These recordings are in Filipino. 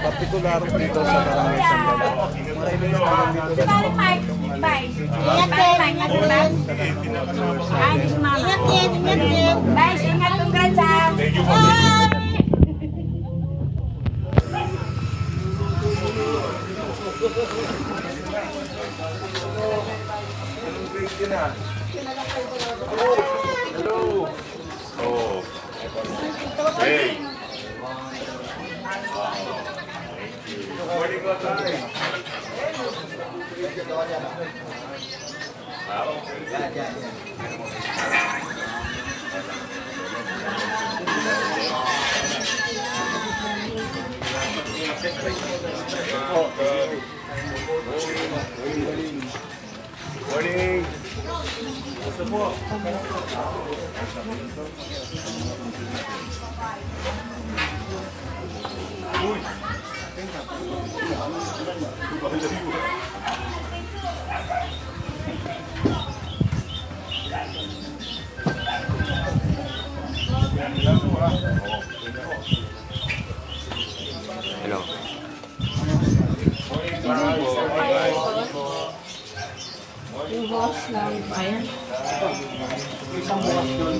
Partikular dito sa Barangay Sandala. Marami na naman dito sa Bye. Ingat yung grandson. Thank you po. Hello. Oh. Hey. Morning, Tatay. Morning. Gusto po? Uy. Hello. Yung host ng bayan.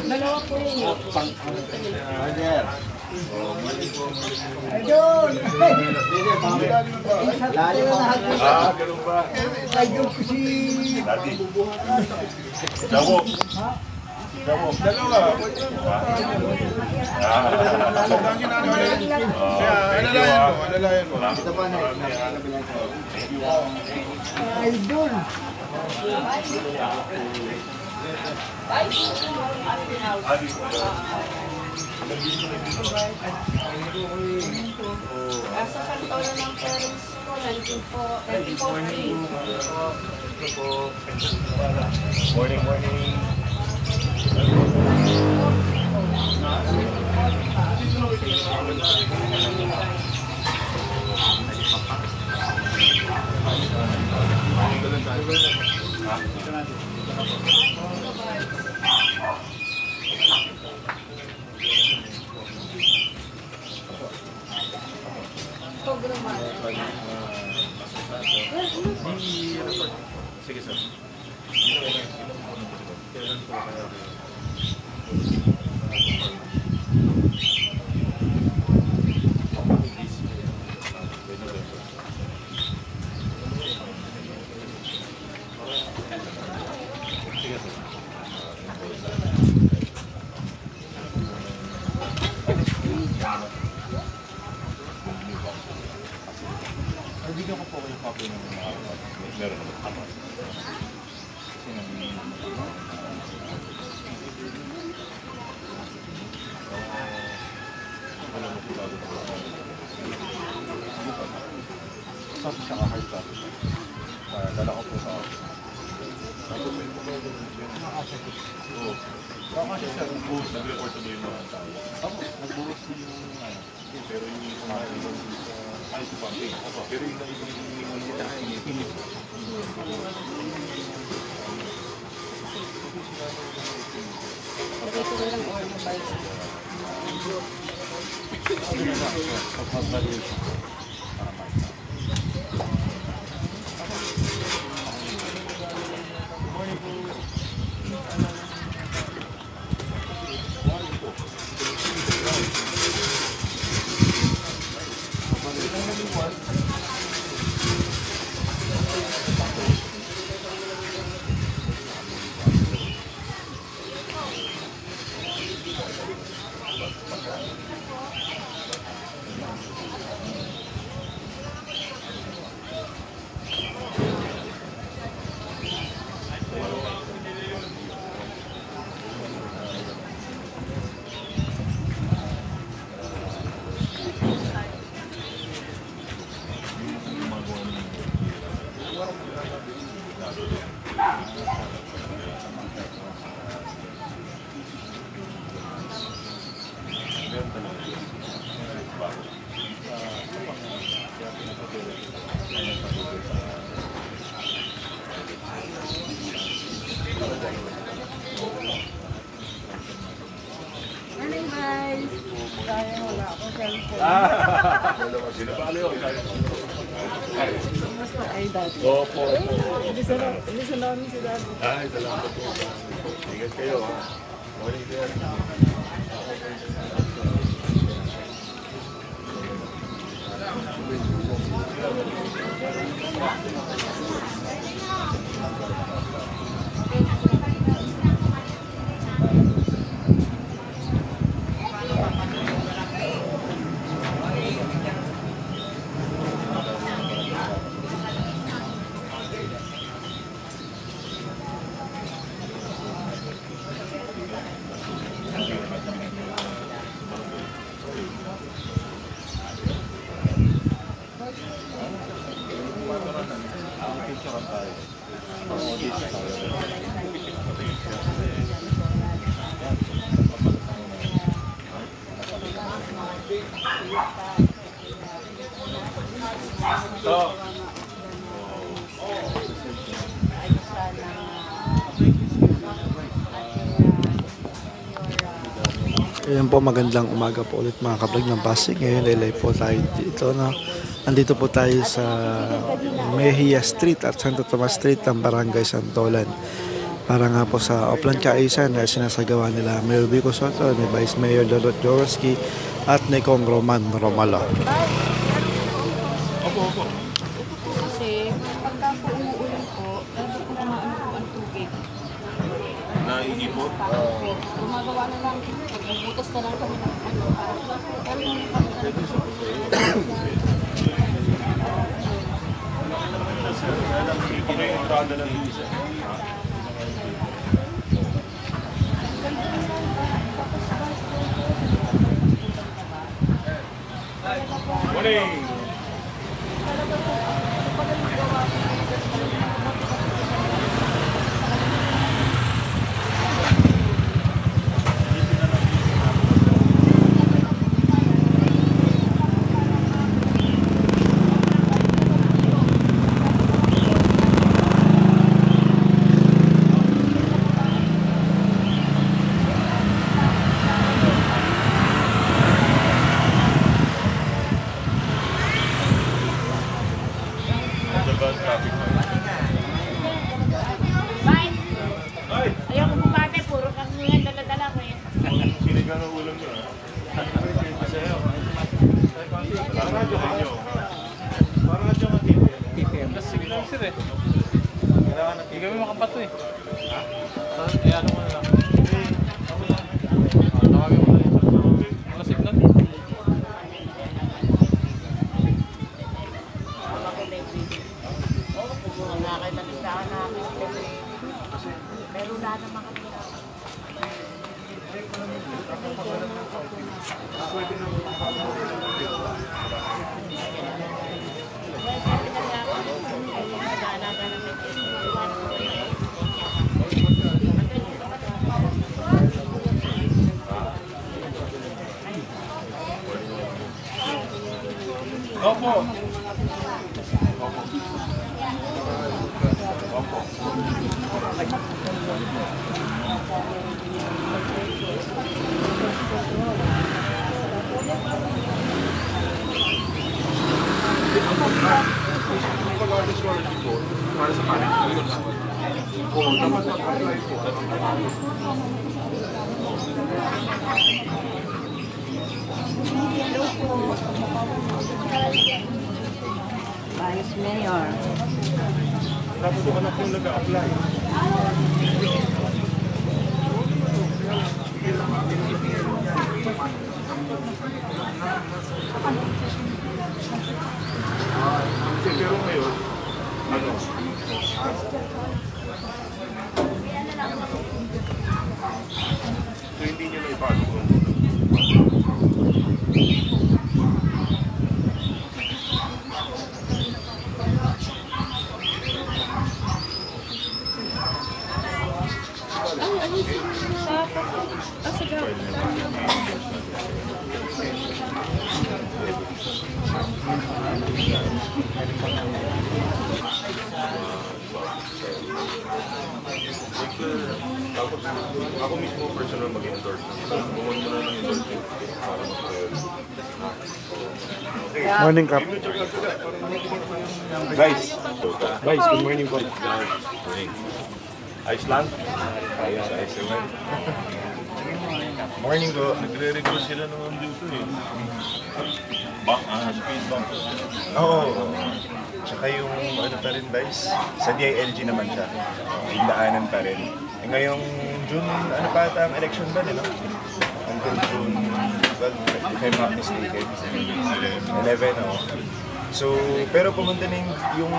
Dalawa po yun. Ayun! Lalim mo na Ganun ba? Ayun ko si... Dati. Dawok. Dawok. Dalawa. Sobrang ginagawa yun. Kaya, alalayan mo. Ito pa na. Idol! Sa Santoro ng parents ko, 1943. Morning, morning. Sige, sir. Bigyan ko po kayo copy ng mga meron naman ako. Sabi siya ka-hard copy. Dala ko po sa office. Tapos ay baka siya siya nag-buhos, nag-report na yung mga tao. Tapos nag-buhos yung pero yung kumain doon sa ay sa pumping. Pero yung inip. Ito na lang or mobile. Dalawa. Sinabali ako. Ay, dati. Opo. Hindi sa namin si dati. Ay, salamat po. Ingat kayo ha. Morning sir. Ayan po, magandang umaga po ulit mga kablog ng Pasig. Ngayon live po tayo dito na andito po tayo sa Mejia Street at Santo Tomas Street ng Barangay Santolan. Para nga po sa Oplan Kaayusan na sinasagawa nila Mayor Vico Soto, ni Vice Mayor Lorot Jaworski at ni Kong Roman Romalo. Kasi pagka po umuulan po, dapat po kumaano po ang tubig. Naiipot? Gumagawa na lang, magbubutas na lang kami ng ano para. Pero yung Ito yung tada ng isa. Morning! ayaw ko bumate, puro kang nga dala-dala ko eh. Sinigang ang ulam nyo ha? Parang radyo ka nyo. Parang radyo ka TPM. Sige lang sir eh. Hindi kami makapato eh. Eh ano mo na lang. Tawagin mo na yun. Wala signal. Nakakita namin pero wala naman kami na. Opo. Para sa kanin. Oo, dapat mag-apply po. Vice Mayor. Dapat ko anak yung nag-a-apply. Pero ngayon, ano? So hindi niya naipasok ng tapos ako mismo personal mag-endorse. Bumag mo na ng endorse para mag-endorse. Morning, Kap. Guys. Guys, good morning po. Morning. Ayos lang? Ayos, ayos naman. Morning po. Nagre-request sila naman dito eh. Speed bump. Oo. Tsaka yung ano pa rin guys, sa DILG naman siya. Yung daanan pa rin. Eh, ngayong June, ano pa ata ang election ba no? Until June, well, if I'm not mistaken, 11 ako. So, pero pumunta na yung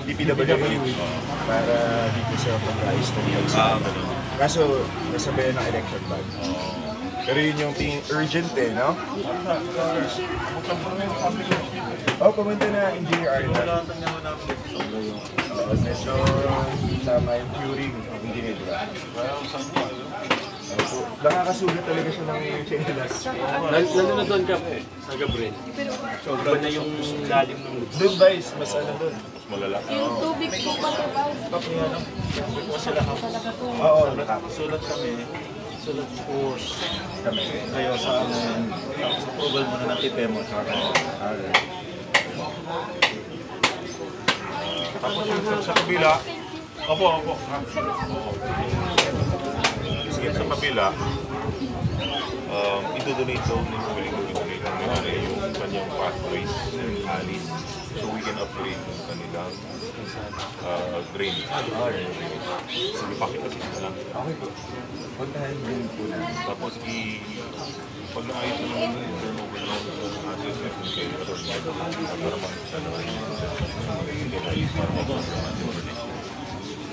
DPWH para dito sa pag-ayos ng pagsasabi. Kaso, nasabayan ng election ban. Pero yun yung urgent eh, no? Oh, pumunta na Engineer Arnold. Medyo tama yung curing engineer, di ba? Nakakasugat talaga siya ng chinelas. Lalo na doon ka sa Gabriel. Sobra na yung lalim ng Doon guys, mas ano doon? Mas malala. Yung tubig po kasi ba? Oo, sulat kami. Sulat course. Kayo sa approval mo na ng tipe mo. tapos yung sa kabila, opo. Sige, sa kabila, ito-donate daw ni willing to donate ng mga yung kanyang pathways and alleys so we can upgrade yung kanilang drain. Sige, pakipasist na lang. Okay po. Puntahan din po na. Tapos pag naayos na naman yung turnover ng assets na kung kayo ito, para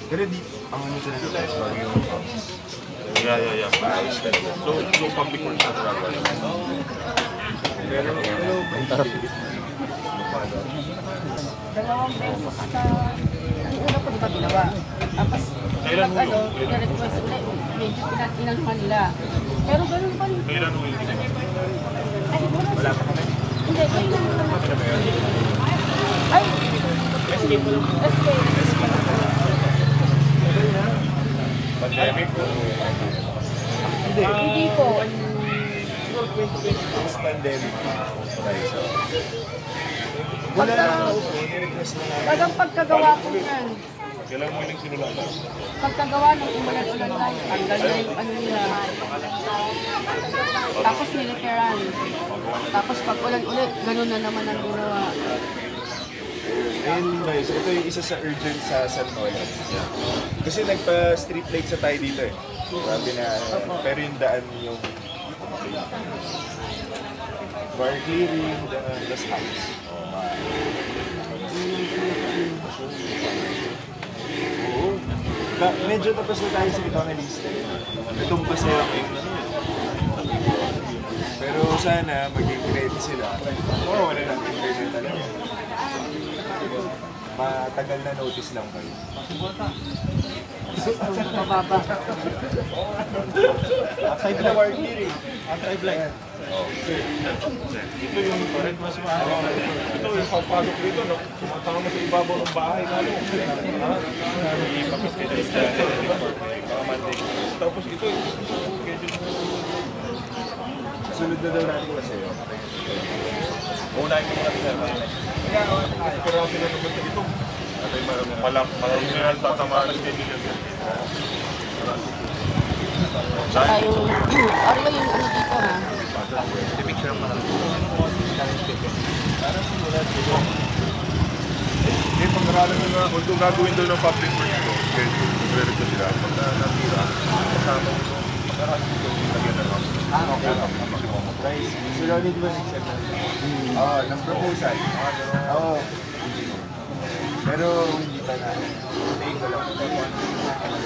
pero di, ang ano sa nito guys, bago yung yeah. Maayos talaga. So, yung public works na talaga. Pero, Dalawang beses sa... Ang una ko diba ginawa? Tapos, Kailan pag ano, na-request ulit, medyo inanuhan nila. Pero ganun pa rin. kailan mo yung Ay, wala pa kami. Hindi, kayo lang naman. Ay! Escape po lang. pandemic o Hindi po. siguro 2020 pandemic. Okay, so wala na ako. Nirequest na namin. Tagang pagkagawa ko yan. Kailan mo yung sinula na? Pagkagawa ng ulan-ulan lang, tanggal na yung ano nila. Tapos niliteran. Tapos pag ulan ulit, ganun na naman ang ginawa. Ayun guys, ito yung isa sa urgent sa San Nolan. Kasi nagpa-street lights sa tayo dito eh. Sabi na, pero yung daan yung wire clearing, the house. Oo. Medyo tapos na tayo sa economies. Itong pasaya ko yung pero sana maging ready sila. Oo, wala lang yung talaga. Matagal na notice lang kayo. Mababa. Outside na wire clearing. Outside blind. Ito yung mas maaari. Ito yung pagpasok dito, no? Sumatama mo sa ibabaw ng bahay namin. Tapos ito, sunod na daw natin kasi yun. Unahin ko muna sir. Karami na naman sa ito. Malamang na tatamaan ng kaibigan. Tsaka yung, ano ba yung ano dito ha? Hindi, pag-aralan nyo na, although gagawin daw ng public works ko, kaya nagre-request sila, pag natira, kasama ko, pag-aralan ko, lagyan na lang. Okay lang. Guys, surrounded ba 6 Oo, ng proposal. Oo. Pero hindi pa na. Hindi ko lang.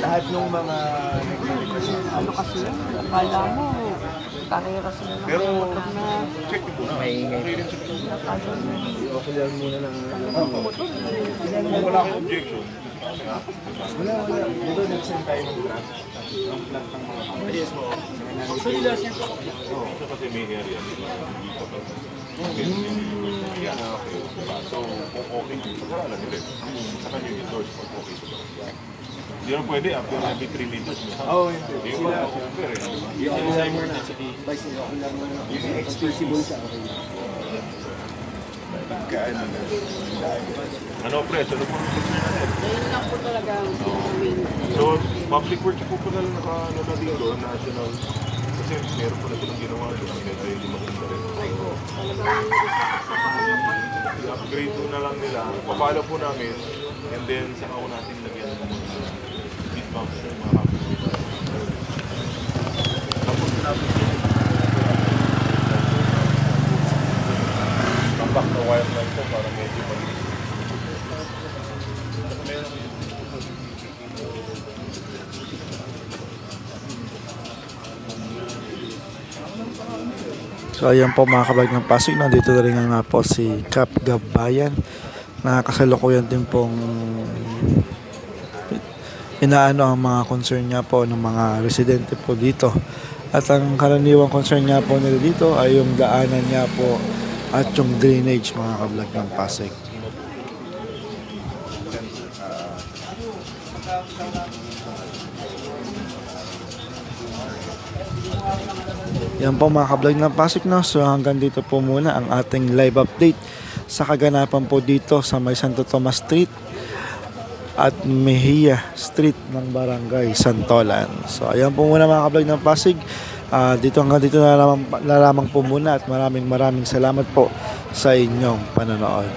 Lahat ng mga nagre-request. Ano kasi yun? Akala mo, karera sila ng Pero, motor na check ko na. Okay rin sa kung wala akong objection. Wala. Dito nag-send tayo ng draft. Ang plan ng mga company. Yes mo. Actually, last year po. Ito kasi may area. Yan na okay. So, kung okay, pag-aralan nila. Saka nyo endorse pag okay sa barangay. Hindi naman pwede after every 3 meters. Oo, hindi. Sila. Yung emergency. Yung exclusive siya. Pagkaano na. Ano pre, sa lubong Yun lang po talaga ang main. So, public works po pala naka dito, national. Kasi meron pa na silang ginawa doon. Medyo hindi maganda rin. Talagang sa kaangapan. I-upgrade po na lang nila. Papalo po namin. And then, saka ko natin lagyan ng mga speed bumps ng mga kapit. Tapos natin tambak na wire lang ito para medyo malinis. So ayan po mga kablog ng Pasig, nandito na rin nga po si Cap Gabayan na kasalukuyan din pong inaano ang mga concern niya po ng mga residente po dito. At ang karaniwang concern niya po nila dito ay yung daanan niya po at yung drainage mga kablog ng Pasig. Yan po mga kablog ng Pasig, no? So hanggang dito po muna ang ating live update sa kaganapan po dito sa may Santo Tomas Street at Mejia Street ng Barangay Santolan. So ayan po muna mga kablog ng Pasig. Dito hanggang dito na lamang po muna at maraming salamat po sa inyong panonood.